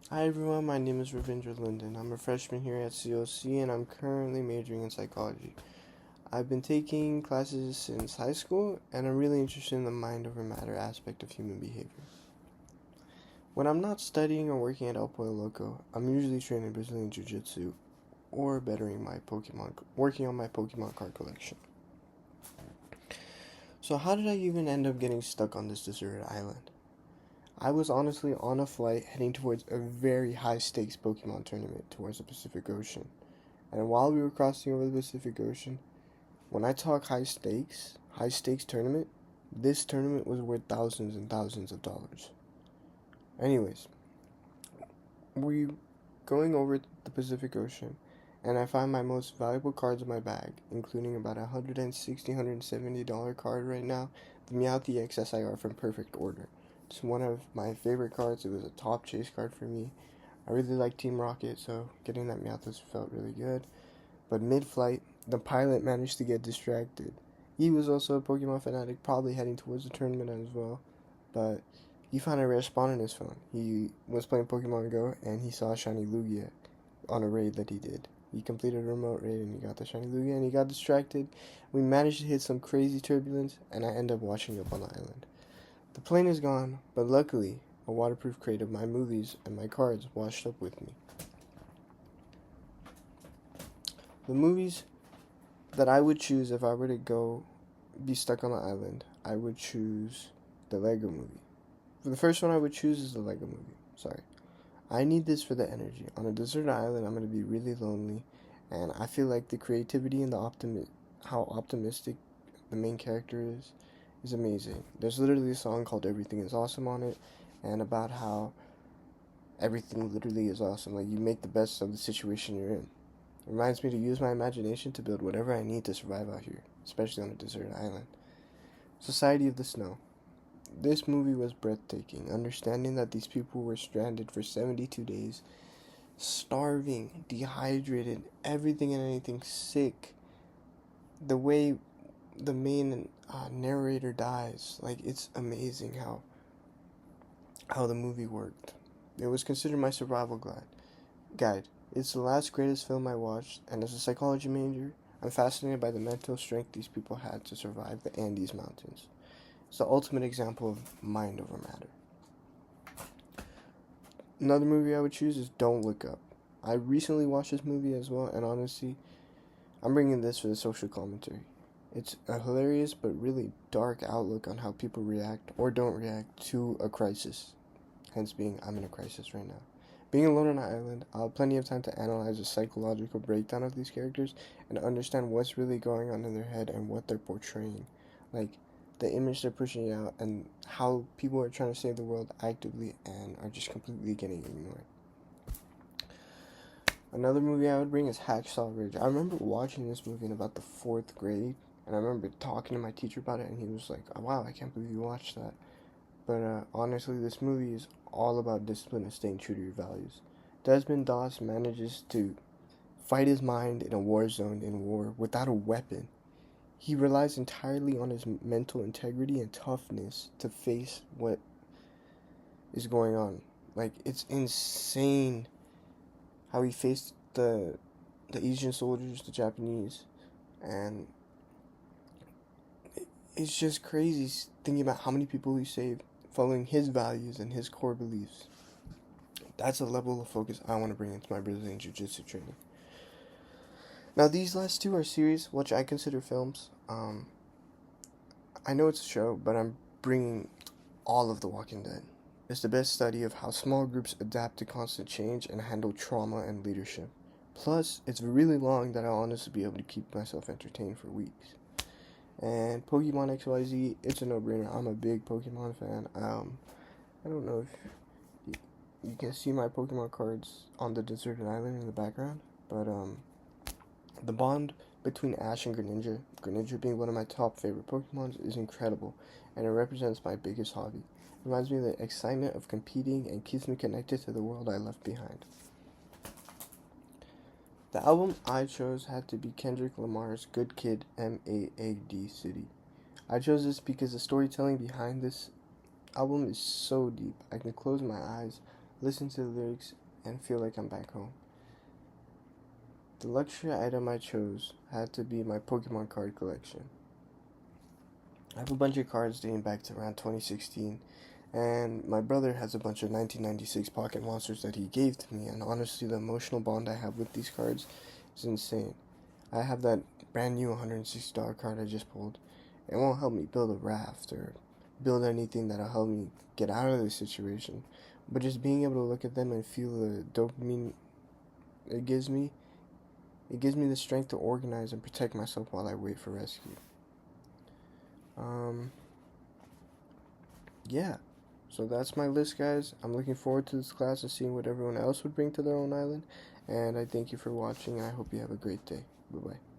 Hi everyone, my name is Ravindra Linden. I'm a freshman here at COC and I'm currently majoring in psychology. I've been taking classes since high school and I'm really interested in the mind over matter aspect of human behavior. When I'm not studying or working at El Pollo Loco, I'm usually training Brazilian Jiu Jitsu or working on my Pokemon card collection. So, how did I even end up getting stuck on this deserted island? I was honestly on a flight heading towards a very high stakes Pokemon tournament towards the Pacific Ocean. And while we were crossing over the Pacific Ocean, when I talk high stakes tournament, this tournament was worth thousands and thousands of dollars. Anyways, we going over the Pacific Ocean, and I find my most valuable cards in my bag, including about $170 card right now, the Meowth EX SIR from Perfect Order. It's one of my favorite cards. It was a top chase card for me. I really like Team Rocket, so getting that Meowth felt really good. But mid-flight, the pilot managed to get distracted. He was also a Pokemon fanatic, probably heading towards the tournament as well. But he found a rare spawn in his phone. He was playing Pokemon Go and he saw a shiny Lugia on a raid that he did. He completed a remote raid and he got the shiny Lugia and he got distracted. We managed to hit some crazy turbulence and I end up washing up on the island. The plane is gone, but luckily, a waterproof crate of my movies and my cards washed up with me. The movies that I would choose if I were to go be stuck on the island, I would choose the Lego movie. For the first one I would choose is the Lego movie. Sorry. I need this for the energy. On a deserted island, I'm going to be really lonely, and I feel like the creativity and how optimistic the main character is amazing. There's literally a song called Everything is Awesome on it, and about how everything literally is awesome. Like, you make the best of the situation you're in. It reminds me to use my imagination to build whatever I need to survive out here, especially on a deserted island. Society of the Snow. This movie was breathtaking. Understanding that these people were stranded for 72 days, starving, dehydrated, everything and anything sick. The way the main narrator dies, like, it's amazing how the movie worked. It was considered my survival guide. It's the last greatest film I watched, and as a psychology major, I'm fascinated by the mental strength these people had to survive the Andes Mountains. It's the ultimate example of mind over matter. Another movie I would choose is Don't Look Up. I recently watched this movie as well, and honestly, I'm bringing this for the social commentary. It's a hilarious but really dark outlook on how people react or don't react to a crisis. Hence, being I'm in a crisis right now. Being alone on an island, I'll have plenty of time to analyze the psychological breakdown of these characters and understand what's really going on in their head and what they're portraying. Like, the image they're pushing out and how people are trying to save the world actively and are just completely getting ignored. Another movie I would bring is Hacksaw Ridge. I remember watching this movie in about the fourth grade, and I remember talking to my teacher about it, and he was like, "Oh, wow, I can't believe you watched that." But honestly, this movie is all about discipline and staying true to your values. Desmond Doss manages to fight his mind in a war zone in war without a weapon. He relies entirely on his mental integrity and toughness to face what is going on. Like, it's insane how he faced the Asian soldiers, the Japanese, and it's just crazy thinking about how many people he saved following his values and his core beliefs. That's a level of focus I want to bring into my Brazilian Jiu Jitsu training. Now, these last two are series, which I consider films. I know it's a show, but I'm bringing all of The Walking Dead. It's the best study of how small groups adapt to constant change and handle trauma and leadership. Plus, it's really long that I'll honestly be able to keep myself entertained for weeks. And Pokemon XYZ, it's a no-brainer. I'm a big Pokemon fan. I don't know if you can see my Pokemon cards on the deserted island in the background, but the bond between Ash and Greninja being one of my top favorite Pokemons, is incredible, and it represents my biggest hobby. It reminds me of the excitement of competing and keeps me connected to the world I left behind. The album I chose had to be Kendrick Lamar's Good Kid, M.A.A.D. City. I chose this because the storytelling behind this album is so deep. I can close my eyes, listen to the lyrics, and feel like I'm back home. The luxury item I chose had to be my Pokemon card collection. I have a bunch of cards dating back to around 2016, and my brother has a bunch of 1996 Pocket Monsters that he gave to me, and honestly, the emotional bond I have with these cards is insane. I have that brand new $160 card I just pulled. It won't help me build a raft or build anything that'll help me get out of this situation, but just being able to look at them and feel the dopamine it gives me, it gives me the strength to organize and protect myself while I wait for rescue. Um, yeah. So that's my list, guys. I'm looking forward to this class and seeing what everyone else would bring to their own island. And I thank you for watching. I hope you have a great day. Bye bye.